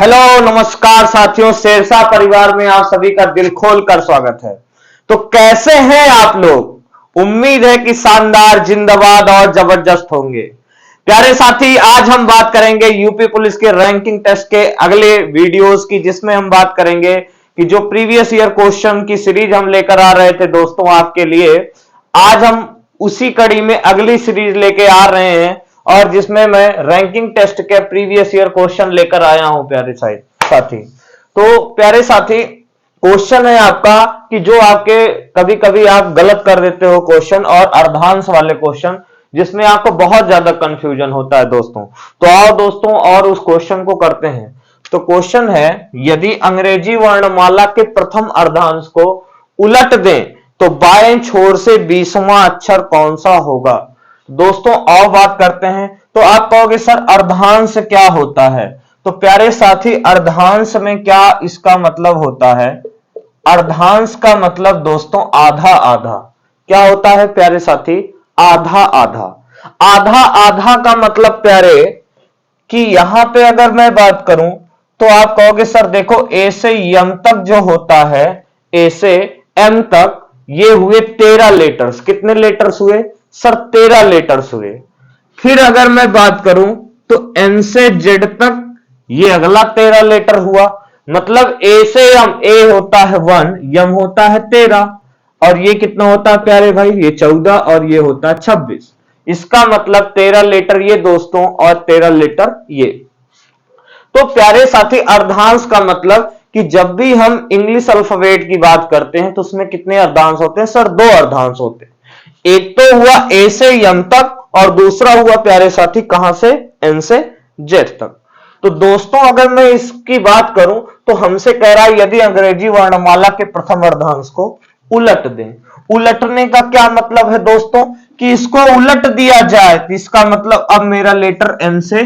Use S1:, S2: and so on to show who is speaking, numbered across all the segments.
S1: Hello नमस्कार साथियों, शेरशाह परिवार में आप सभी का दिल खोल कर स्वागत है। तो कैसे हैं आप लोग? उम्मीद है कि शानदार, जिंदाबाद और जबरदस्त होंगे। प्यारे साथी, आज हम बात करेंगे यूपी पुलिस के रैंकिंग टेस्ट के अगले वीडियोस की, जिसमें हम बात करेंगे कि जो प्रीवियस ईयर क्वेश्चन की सीरीज हम लेकर आ रहे थे दोस्तों आपके लिए, आज हम उसी कड़ी में अगली सीरीज लेके आ रहे हैं और जिसमें मैं रैंकिंग टेस्ट के प्रीवियस ईयर क्वेश्चन लेकर आया हूं। प्यारे साथी, तो प्यारे साथी, क्वेश्चन है आपका कि जो आपके कभी कभी आप गलत कर देते हो क्वेश्चन, और अर्धांश वाले क्वेश्चन जिसमें आपको बहुत ज्यादा कंफ्यूजन होता है दोस्तों। तो आओ दोस्तों और उस क्वेश्चन को करते हैं। तो क्वेश्चन है, यदि अंग्रेजी वर्णमाला के प्रथम अर्धांश को उलट दें तो बाएं छोर से 20वां अक्षर कौन सा होगा? दोस्तों आओ बात करते हैं। तो आप कहोगे सर अर्धांश क्या होता है? तो प्यारे साथी, अर्धांश में क्या इसका मतलब होता है? अर्धांश का मतलब दोस्तों आधा आधा। क्या होता है प्यारे साथी? आधा आधा। आधा आधा का मतलब प्यारे कि यहां पे अगर मैं बात करूं तो आप कहोगे सर देखो, ए से यम तक जो होता है, ए से एम तक, ये हुए 13 लेटर्स। कितने लेटर्स हुए सर? 13 लेटर्स हुए। फिर अगर मैं बात करूं तो एन से जेड तक, ये अगला 13 लेटर हुआ। मतलब ए से यम, ए होता है 1, यम होता है 13, और ये कितना होता है प्यारे भाई? ये 14, और ये होता है 26। इसका मतलब 13 लेटर ये दोस्तों और 13 लेटर ये। तो प्यारे साथी, अर्धांश का मतलब कि जब भी हम इंग्लिश अल्फाबेट की बात करते हैं तो उसमें कितने अर्धांश होते हैं सर? 2 अर्धांश होते हैं। एक तो हुआ ए से यम तक, और दूसरा हुआ प्यारे साथी कहां से? एन से जेड तक। तो दोस्तों अगर मैं इसकी बात करूं तो हमसे कह रहा है यदि अंग्रेजी वर्णमाला के प्रथम अर्धांश को उलट दें। उलटने का क्या मतलब है दोस्तों? कि इसको उलट दिया जाए, तो इसका मतलब अब मेरा लेटर एम से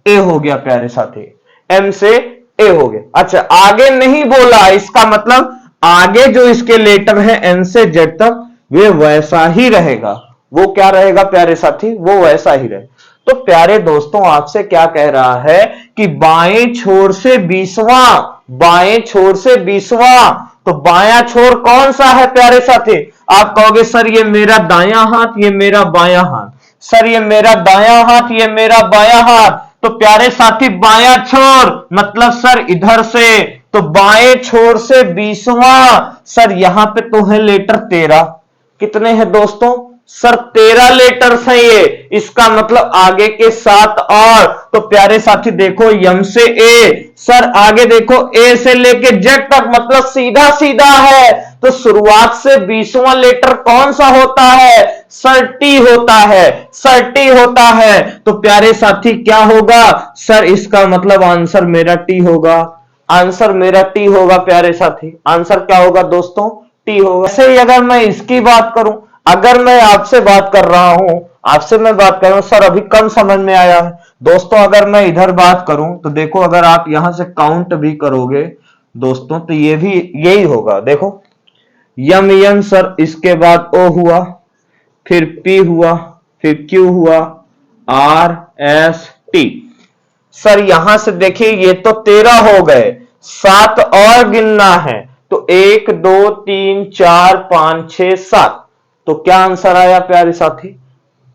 S1: ए हो गया प्यारे साथी, एम से ए हो गया। अच्छा, आगे नहीं बोला, इसका मतलब आगे जो इसके लेटर है एन से जेड तक, वे वैसा ही रहेगा। वो क्या रहेगा प्यारे साथी? वो वैसा ही रहे। तो प्यारे दोस्तों, आपसे क्या कह रहा है कि बाएं छोर से 20वां, बाएं छोर से 20वां। तो बायां छोर कौन सा है प्यारे साथी? आप कहोगे सर ये मेरा दायां हाथ, ये मेरा बायां हाथ। सर ये मेरा दायां हाथ, ये मेरा बायां हाथ। तो प्यारे साथी, बायां छोर मतलब सर इधर से, तो बाएं छोर से 20वां। सर यहां पे तो है लेटर 13। कितने हैं दोस्तों सर? 13 लेटर्स हैं ये। इसका मतलब आगे के 7 और। तो प्यारे साथी देखो, यम से ए, सर आगे देखो ए से लेके जेड तक, मतलब सीधा सीधा है। तो शुरुआत से 20वां लेटर कौन सा होता है सर? टी होता है, सर टी होता है। तो प्यारे साथी क्या होगा सर? इसका मतलब आंसर मेरा टी होगा। आंसर मेरा टी होगा प्यारे साथी। आंसर क्या होगा दोस्तों? टी होगा। ऐसे ही अगर मैं इसकी बात करूं, अगर मैं आपसे बात कर रहा हूं, आपसे मैं बात कर रहा हूं सर अभी कम समझ में आया है दोस्तों। अगर मैं इधर बात करूं तो देखो, अगर आप यहां से काउंट भी करोगे दोस्तों तो ये भी यही होगा। देखो, यम यन सर, इसके बाद ओ हुआ, फिर पी हुआ, फिर क्यू हुआ, आर एस टी। सर यहां से देखिए ये तो 13 हो गए, 7 और गिनना है। तो 1 2 3 4 5 6 7। तो क्या आंसर आया प्यारे साथी?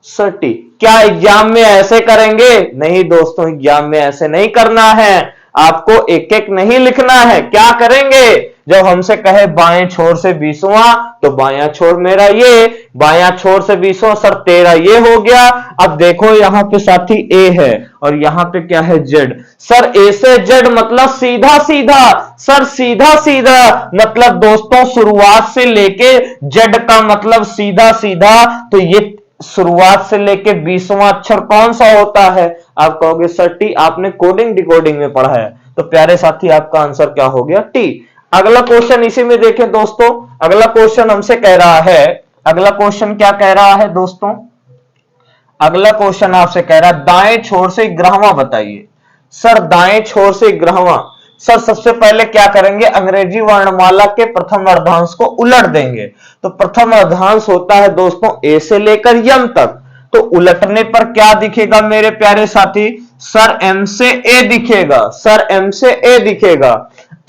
S1: Sir T. क्या एग्जाम में ऐसे करेंगे? नहीं दोस्तों, एग्जाम में ऐसे नहीं करना है। आपको एक एक नहीं लिखना है। क्या करेंगे? जब हमसे कहे बाएं छोर से 20वां, तो बायां छोर मेरा ये, बायां छोर से 20वां सर 13 ये हो गया। अब देखो यहां पे साथी ए है और यहां पे क्या है? जेड। सर ए से जेड मतलब सीधा सीधा। सर सीधा सीधा मतलब दोस्तों शुरुआत से लेके जेड का मतलब सीधा सीधा। तो ये शुरुआत से लेके 20वां अक्षर कौन सा होता है? आप कहोगे सर टी। आपने कोडिंग डिकोडिंग में पढ़ा है। तो प्यारे साथी, आपका आंसर क्या हो गया? टी। अगला क्वेश्चन इसी में देखें दोस्तों। अगला क्वेश्चन हमसे कह रहा है, अगला क्वेश्चन क्या कह रहा है दोस्तों? अगला क्वेश्चन आपसे कह रहा है दाएं छोर से 11वां बताइए। सर दाएं छोर से 11वां, सर सबसे पहले क्या करेंगे? अंग्रेजी वर्णमाला के प्रथम अर्धांश को उलट देंगे। तो प्रथम अर्धांश होता है दोस्तों ए से लेकर यम तक। तो उलटने पर क्या दिखेगा मेरे प्यारे साथी? सर एम से ए दिखेगा, सर एम से ए दिखेगा।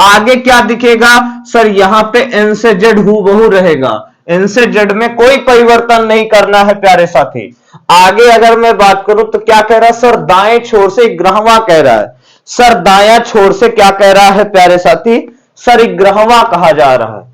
S1: आगे क्या दिखेगा सर, यहां पे एन से जेड हूबहू रहेगा, एन से जेड में कोई परिवर्तन नहीं करना है प्यारे साथी। आगे अगर मैं बात करूं तो क्या कह रहा है सर, दाएं छोर से ग्रहवा कह रहा है। सर दायां छोर से क्या कह रहा है प्यारे साथी, सर ग्रहवा कहा जा रहा है।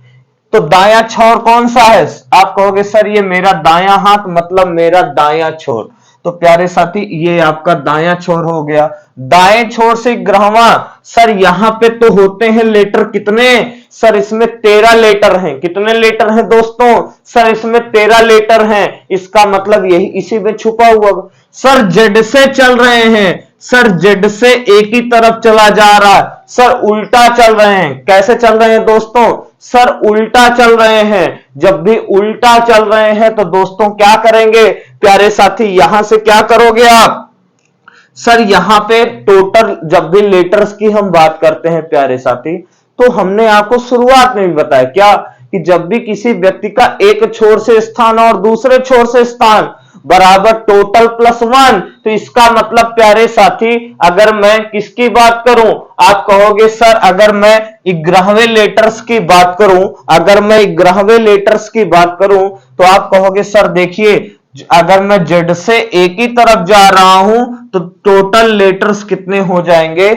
S1: तो दायां छोर कौन सा है, आप कहोगे सर ये मेरा दायां हाथ मतलब मेरा दायां छोर। तो प्यारे साथी ये आपका दायां छोर हो गया। दाएं छोर से ग्रहवा, सर यहां पे तो होते हैं लेटर कितने, सर इसमें 13 लेटर हैं। कितने लेटर हैं दोस्तों, सर इसमें 13 लेटर हैं। इसका मतलब यही इसी में छुपा हुआ। सर जेड से चल रहे हैं, सर जेड से एक ही तरफ चला जा रहा है, सर उल्टा चल रहे हैं। कैसे चल रहे हैं दोस्तों, सर उल्टा चल रहे हैं। जब भी उल्टा चल रहे हैं तो दोस्तों क्या करेंगे प्यारे साथी, यहां से क्या करोगे आप, सर यहां पे टोटल जब भी लेटर्स की हम बात करते हैं प्यारे साथी, तो हमने आपको शुरुआत में भी बताया क्या कि जब भी किसी व्यक्ति का एक छोर से स्थान और दूसरे छोर से स्थान बराबर टोटल प्लस 1, तो इसका मतलब प्यारे साथी अगर मैं किसकी बात करूं, आप कहोगे सर अगर मैं ग्यारहवें लेटर्स की बात करूं, अगर मैं ग्यारहवें लेटर्स की बात करूं तो आप कहोगे सर देखिए अगर मैं जेड से एक ही तरफ जा रहा हूं तो टोटल लेटर्स कितने हो जाएंगे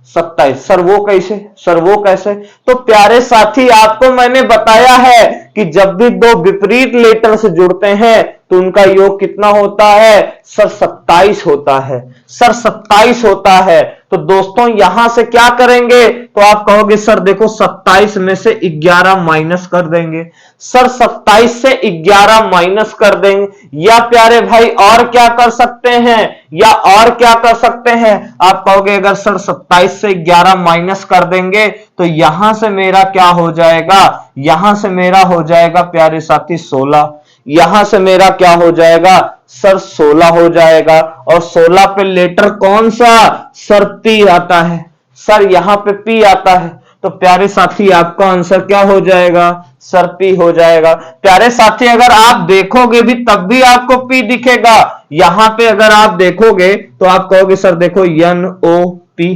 S1: 27। सर वो कैसे, सर वो कैसे, तो प्यारे साथी आपको मैंने बताया है कि जब भी दो विपरीत लेटर्स जुड़ते हैं तो उनका योग कितना होता है सर 27 होता है, सर 27 होता है। तो दोस्तों यहां से क्या करेंगे, तो आप कहोगे सर देखो 27 में से 11 माइनस कर देंगे, सर 27 से 11 माइनस कर देंगे। या प्यारे भाई और क्या कर सकते हैं, या और क्या कर सकते हैं, आप कहोगे अगर सर 27 से 11 माइनस कर देंगे तो यहां से मेरा क्या हो जाएगा, यहां से मेरा हो जाएगा प्यारे साथी 16, यहां से मेरा क्या हो जाएगा सर 16 हो जाएगा। और 16 पे लेटर कौन सा, सर पी आता है, सर यहां पे पी आता है। तो प्यारे साथी आपका आंसर क्या हो जाएगा, सर पी हो जाएगा। प्यारे साथी अगर आप देखोगे भी तब भी आपको पी दिखेगा। यहां पे अगर आप देखोगे तो आप कहोगे सर देखो एन ओ पी,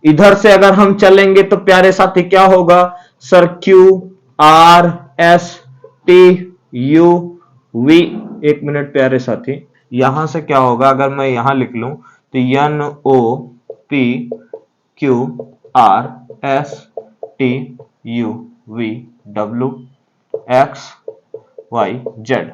S1: इधर से अगर हम चलेंगे तो प्यारे साथी क्या होगा sir Q R S T U V. एक मिनट प्यारे साथी, यहां से क्या होगा अगर मैं यहां लिख लूं तो N O P Q R S T U V W X Y Z.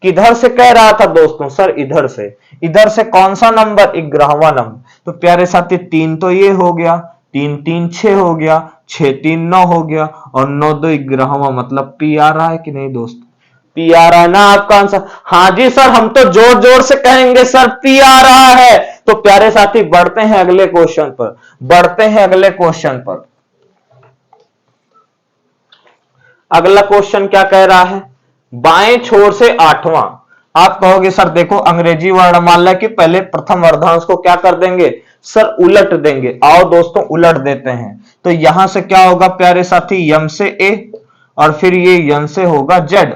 S1: किधर से कह रहा था दोस्तों, सर इधर से। इधर से कौन सा नंबर, 11वां नंबर। तो प्यारे साथी 3 तो ये हो गया, 3 3 6 हो गया, 6 3 9 हो गया, और 9 2 11वां मतलब पी आ रहा है कि नहीं दोस्तों, पी आ रहा है ना आपका आंसर। हाँ जी सर हम तो जोर जोर से कहेंगे सर पी आ रहा है। तो प्यारे साथी बढ़ते हैं अगले क्वेश्चन पर, बढ़ते हैं अगले क्वेश्चन पर। अगला क्वेश्चन क्या कह रहा है, बाएं छोर से 8वां। आप कहोगे सर देखो अंग्रेजी वर्णमाला के पहले प्रथम वर्धांश को क्या कर देंगे सर उलट देंगे। आओ दोस्तों उलट देते हैं। तो यहां से क्या होगा प्यारे साथी, यम से ए और फिर ये यम से होगा जेड।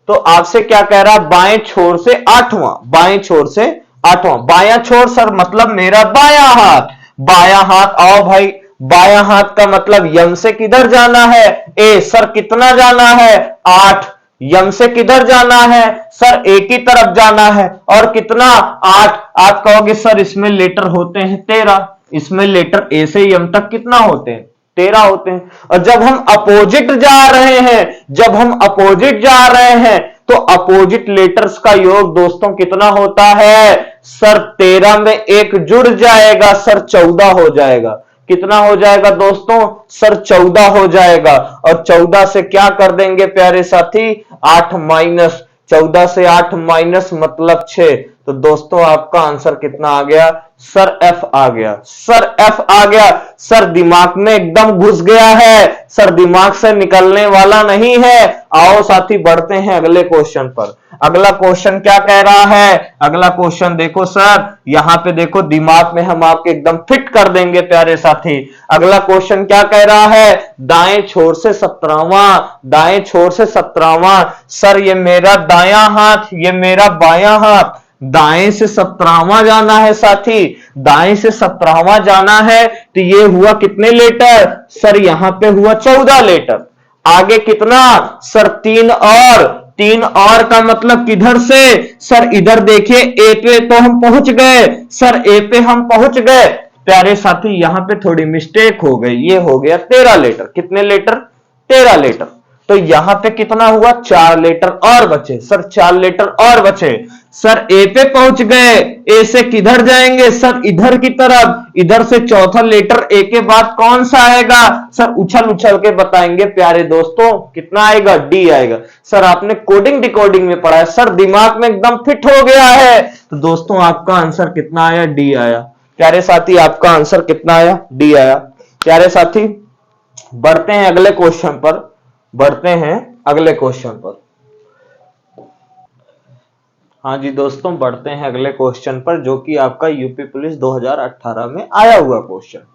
S1: तो आपसे क्या कह रहा है, बाएं छोर से 8वां, बाएं छोर से 8वां। बायां छोर सर मतलब मेरा बायां हाथ, बायां हाथ। आओ भाई बायां हाथ का मतलब यम से किधर जाना है, ए सर कितना जाना है 8। यम से किधर जाना है सर एक ही तरफ जाना है, और कितना 8। आप कहोगे सर इसमें लेटर होते हैं 13, इसमें लेटर ए से यम तक कितना होते हैं 13 होते हैं। और जब हम अपोजिट जा रहे हैं, जब हम अपोजिट जा रहे हैं तो अपोजिट लेटर्स का योग दोस्तों कितना होता है सर 13 में एक जुड़ जाएगा सर 14 हो जाएगा। कितना हो जाएगा दोस्तों सर 14 हो जाएगा। और 14 से क्या कर देंगे प्यारे साथी 8 माइनस, 14 से 8 माइनस मतलब 6। तो दोस्तों आपका आंसर कितना आ गया सर एफ आ गया, सर एफ आ गया। सर दिमाग में एकदम घुस गया है, सर दिमाग से निकलने वाला नहीं है। आओ साथी बढ़ते हैं अगले क्वेश्चन पर। अगला क्वेश्चन क्या कह रहा है, अगला क्वेश्चन देखो सर यहां पे देखो दिमाग में हम आपके एकदम फिट कर देंगे प्यारे साथी। अगला क्वेश्चन क्या कह रहा है, दाएं छोर से 17वां, दाएं छोर से 17वां। सर ये मेरा दायां हाथ, ये मेरा बायां हाथ। दाएं से 17वां जाना है साथी, दाएं से 17वां जाना है तो ये हुआ कितने लेटर सर, यहां पे हुआ 14 लेटर। आगे कितना सर, 3 और का मतलब किधर से सर, इधर देखिए ए पे तो हम पहुंच गए सर, ए पे हम पहुंच गए। प्यारे साथी यहां पे थोड़ी मिस्टेक हो गई, ये हो गया 13 लेटर। कितने लेटर 13 लेटर। तो यहां पे कितना हुआ 4 लेटर और बचे सर, 4 लेटर और बचे सर। ए पे पहुंच गए, ए से किधर जाएंगे सर, इधर की तरफ, इधर से चौथा लेटर ए के बाद कौन सा आएगा सर, उछल उछल के बताएंगे प्यारे दोस्तों, कितना आएगा डी आएगा। सर आपने कोडिंग डिकोडिंग में पढ़ा है सर, दिमाग में एकदम फिट हो गया है। तो दोस्तों आपका आंसर कितना आया, डी आया। प्यारे साथी आपका आंसर कितना आया, डी आया। प्यारे साथी बढ़ते हैं अगले क्वेश्चन पर, बढ़ते हैं अगले क्वेश्चन पर। हाँ जी दोस्तों, बढ़ते हैं अगले क्वेश्चन पर, जो कि आपका यूपी पुलिस 2018 में आया हुआ क्वेश्चन।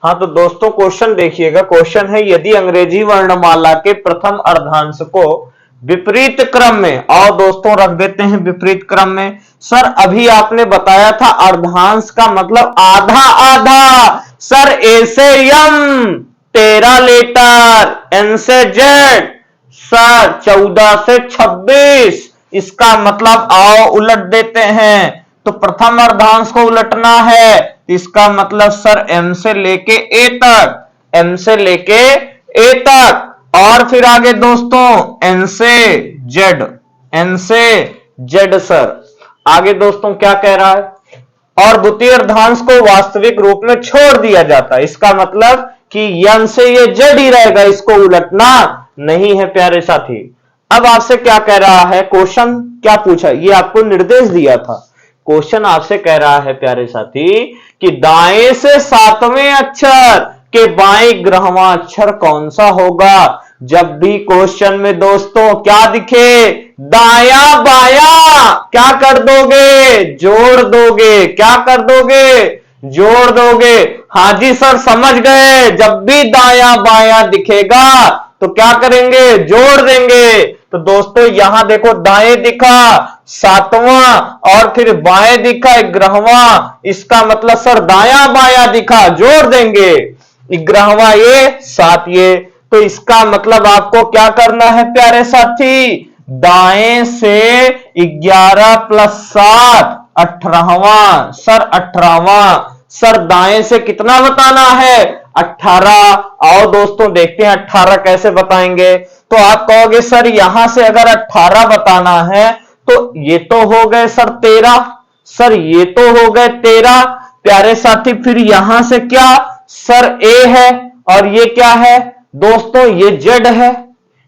S1: हाँ तो दोस्तों क्वेश्चन देखिएगा, क्वेश्चन है यदि अंग्रेजी वर्णमाला के प्रथम अर्धांश को विपरीत क्रम में, और दोस्तों रख देते हैं विपरीत क्रम में। सर अभी आपने बताया था अर्धांश का मतलब आधा आधा, सर ए से एम 13 लेटर, एन से जेड सर 14 से 26, इसका मतलब आओ उलट देते हैं। तो प्रथम अर्धांश को उलटना है, इसका मतलब सर एम से लेके ए तक, एम से लेके ए तक, और फिर आगे दोस्तों एन से जेड, एन से जेड सर। आगे दोस्तों क्या कह रहा है, और द्वितीय अर्धांश को वास्तविक रूप में छोड़ दिया जाता है, इसका मतलब कि एन से ये जेड ही रहेगा, इसको उलटना नहीं है प्यारे साथी। अब आपसे क्या कह रहा है, क्वेश्चन क्या पूछा, ये आपको निर्देश दिया था। क्वेश्चन आपसे कह रहा है प्यारे साथी कि दाएं से 7वें अक्षर के बाएं ग्रहवां अक्षर कौन सा होगा। जब भी क्वेश्चन में दोस्तों क्या दिखे, दाया बाया, क्या कर दोगे, जोड़ दोगे, क्या कर दोगे, जोड़ दोगे। हाँ जी सर समझ गए, जब भी दाया बाया दिखेगा तो क्या करेंगे, जोड़ देंगे। तो दोस्तों यहां देखो दाएं दिखा 7वां, और फिर बाएं दिखा 11वां, इसका मतलब सर दाया बाया दिखा, जोड़ देंगे, 11वां ये 7 ये। तो इसका मतलब आपको क्या करना है प्यारे साथी, दाएं से 11 प्लस 7 18वां सर, 18वां सर, दाएं से कितना बताना है 18। आओ दोस्तों देखते हैं 18 कैसे बताएंगे। तो आप कहोगे सर यहां से अगर 18 बताना है तो ये तो हो गए सर 13, सर ये तो हो गए 13 प्यारे साथी। फिर यहां से क्या सर ए है, और ये क्या है दोस्तों, ये जेड है,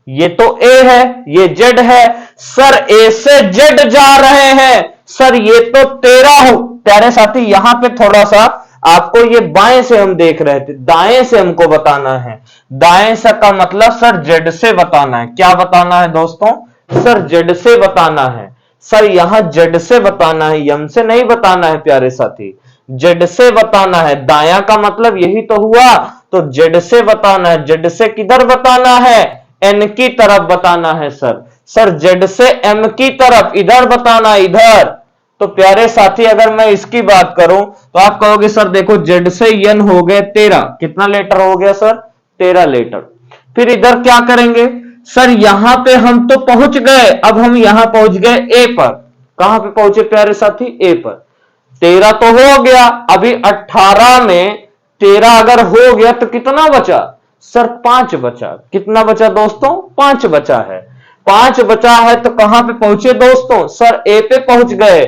S1: ये तो ए है, ये जेड है सर, ए से जेड जा रहे हैं सर, ये तो 13 हो प्यारे साथी। यहां पे थोड़ा सा आपको ये बाएं से हम देख रहे थे, दाएं से हमको बताना है, दाएं से का मतलब सर जेड से बताना है। क्या बताना है दोस्तों, सर जेड से बताना है सर, यहां जेड से बताना है, यम से नहीं बताना है प्यारे साथी, जेड से बताना है। दाया का मतलब यही तो हुआ, तो जेड से बताना है। जेड से किधर बताना है, एन की तरफ बताना है सर, सर जेड से एम की तरफ, इधर बताना, इधर। तो प्यारे साथी अगर मैं इसकी बात करूं तो आप कहोगे सर देखो जेड से एन हो गए 13, कितना लेटर हो गया सर 13 लेटर। फिर इधर क्या करेंगे सर, यहां पे हम तो पहुंच गए, अब हम यहां पहुंच गए ए पर। कहां पे पहुंचे प्यारे साथी, ए पर। 13 तो हो गया, अभी 18 में 13 अगर हो गया तो कितना बचा सर 5 बचा। कितना बचा दोस्तों, 5 बचा है। 5 बचा है तो कहां पे पहुंचे दोस्तों, सर ए पे पहुंच गए।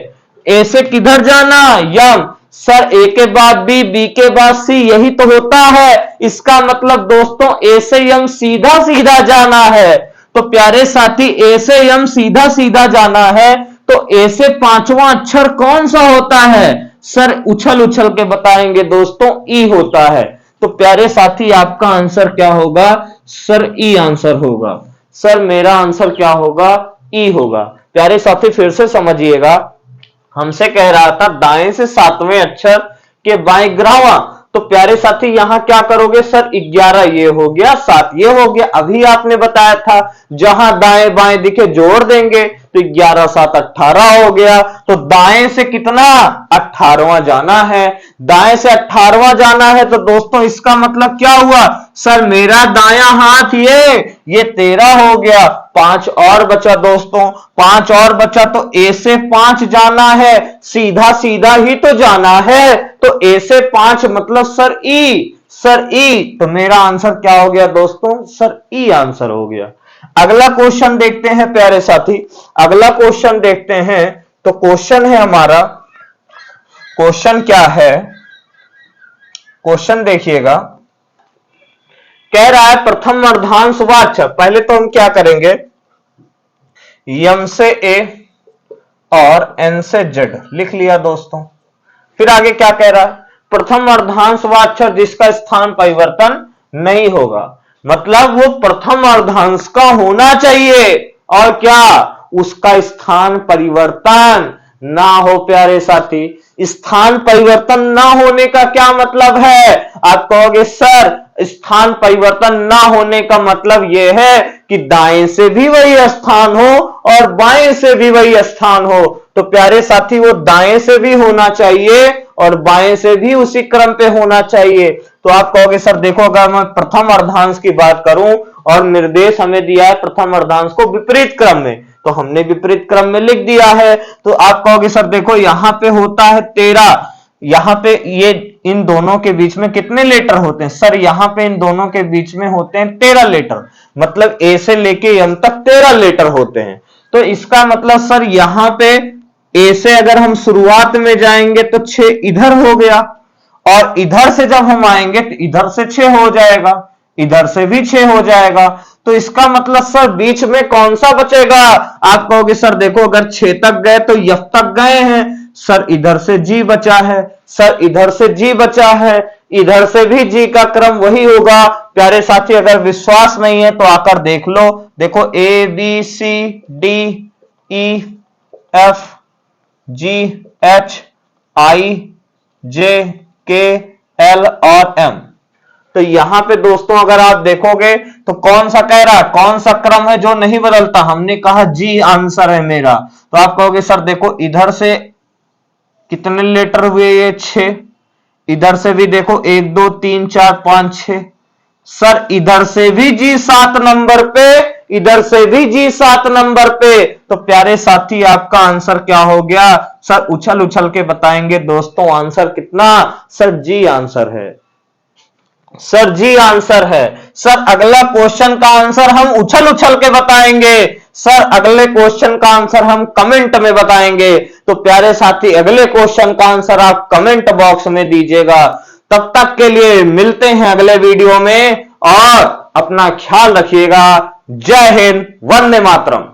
S1: ए से किधर जाना, यम सर, ए के बाद बी, बी के बाद सी, यही तो होता है। इसका मतलब दोस्तों ए से यम सीधा सीधा जाना है। तो प्यारे साथी ए से यम सीधा सीधा जाना है, तो ए से 5वां अक्षर कौन सा होता है सर, उछल उछल के बताएंगे दोस्तों, ई होता है। तो प्यारे साथी आपका आंसर क्या होगा सर, ई आंसर होगा सर, मेरा आंसर क्या होगा, ई होगा। प्यारे साथी फिर से समझिएगा, हमसे कह रहा था दाएं से 7वें अक्षर के बाएं ग्रहवां। तो प्यारे साथी यहां क्या करोगे सर, 11 ये हो गया, 7 ये हो गया। अभी आपने बताया था जहां दाएं बाएं दिखे जोड़ देंगे, तो 11 7 18 हो गया। तो दाएं से कितना 18वां जाना है, दाएं से 18वां जाना है। तो दोस्तों इसका मतलब क्या हुआ, सर मेरा दायां हाथ ये 13 हो गया। 5 और बचा दोस्तों, 5 और बचा। तो ए से 5 जाना है, सीधा सीधा ही तो जाना है। तो ए से 5 मतलब सर ई, सर ई। तो मेरा आंसर क्या हो गया दोस्तों, सर ई आंसर हो गया। अगला क्वेश्चन देखते हैं प्यारे साथी, अगला क्वेश्चन देखते हैं। तो क्वेश्चन है हमारा, क्वेश्चन क्या है, क्वेश्चन देखिएगा। कह रहा है प्रथम अर्धांश वाच्य। पहले तो हम क्या करेंगे, यम से ए और एन से जेड लिख लिया दोस्तों। फिर आगे क्या कह रहा है, प्रथम अर्धांश वाच्य जिसका स्थान परिवर्तन नहीं होगा। मतलब वो प्रथम अर्धांश का होना चाहिए और क्या, उसका स्थान परिवर्तन ना हो। प्यारे साथी, स्थान परिवर्तन ना होने का क्या मतलब है, आप कहोगे सर स्थान परिवर्तन ना होने का मतलब यह है कि दाएं से भी वही स्थान हो और बाएं से भी वही स्थान हो। तो प्यारे साथी वो दाएं से भी होना चाहिए और बाएं से भी उसी क्रम पे होना चाहिए। तो आप कहोगे सर देखो, अगर मैं प्रथम अर्धांश की बात करूं और निर्देश हमें दिया है प्रथम अर्धांश को विपरीत क्रम में, तो हमने विपरीत क्रम में लिख दिया है। तो आप कहोगे सर देखो यहां पे होता है 13, यहां पे ये इन दोनों के बीच में कितने लेटर होते हैं, सर यहां पे इन दोनों के बीच में होते हैं 13 लेटर। मतलब ए से लेके एम तक 13 लेटर होते हैं। तो इसका मतलब सर यहां पे ए से अगर हम शुरुआत में जाएंगे तो 6 इधर हो गया, और इधर से जब हम आएंगे तो इधर से 6 हो जाएगा, इधर से भी 6 हो जाएगा। तो इसका मतलब सर बीच में कौन सा बचेगा, आप कहोगे सर देखो अगर 6 तक गए तो यफ तक गए हैं, सर इधर से जी बचा है, सर इधर से जी बचा है, इधर से भी जी का क्रम वही होगा। प्यारे साथी अगर विश्वास नहीं है तो आकर देख लो, देखो A B C D E F G H I J K L और एम। तो यहां पे दोस्तों अगर आप देखोगे तो कौन सा कह रहा है, कौन सा क्रम है जो नहीं बदलता, हमने कहा जी आंसर है मेरा। तो आप कहोगे सर देखो इधर से कितने लेटर हुए, ये 6, इधर से भी देखो 1 2 3 4 5 6, सर इधर से भी जी 7 नंबर पे, इधर से भी जी 7 नंबर पे। तो प्यारे साथी आपका आंसर क्या हो गया, सर उछल उछल के बताएंगे दोस्तों आंसर कितना, सर जी आंसर है, सर जी आंसर है। सर अगला क्वेश्चन का आंसर हम उछल उछल के बताएंगे, सर अगले क्वेश्चन का आंसर हम कमेंट में बताएंगे। तो प्यारे साथी अगले क्वेश्चन का आंसर आप कमेंट बॉक्स में दीजिएगा। तब तक के लिए मिलते हैं अगले वीडियो में और अपना ख्याल रखिएगा। जय हिंद, वंदे मातरम।